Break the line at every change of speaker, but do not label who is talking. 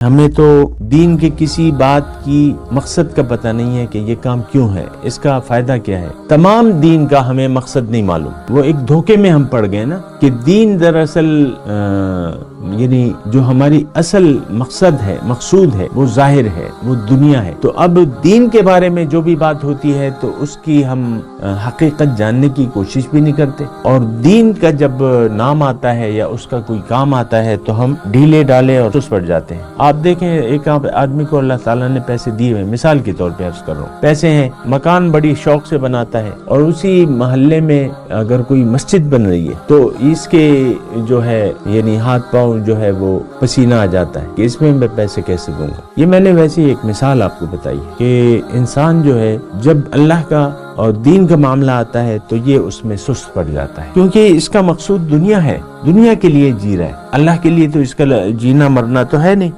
हमें तो दीन के किसी बात की मकसद का पता नहीं है कि ये काम क्यों है, इसका फायदा क्या है। तमाम दीन का हमें मकसद नहीं मालूम। वो एक धोखे में हम पड़ गए ना कि दीन दरअसल यानी जो हमारी असल मकसद है, मकसूद है, वो जाहिर है, वो दुनिया है। तो अब दीन के बारे में जो भी बात होती है तो उसकी हम हकीकत जानने की कोशिश भी नहीं करते, और दीन का जब नाम आता है या उसका कोई काम आता है तो हम ढीले डाले और सुस्त पड़ जाते हैं। आप देखें, एक आदमी को अल्लाह ताला ने पैसे दिए हुए, मिसाल के तौर पे अर्ज कर रहा हूँ, पैसे हैं, मकान बड़ी शौक से बनाता है, और उसी मोहल्ले में अगर कोई मस्जिद बन रही है तो इसके जो है यानी हाथ पांव जो है वो पसीना आ जाता है कि इसमें मैं पैसे कैसे दूंगा। ये मैंने वैसे ही एक मिसाल आपको बताई कि इंसान जो है जब अल्लाह का और दीन का मामला आता है तो ये उसमें सुस्त पड़ जाता है, क्योंकि इसका मकसूद दुनिया है, दुनिया के लिए जी रहा है, अल्लाह के लिए तो इसका जीना मरना तो है नहीं।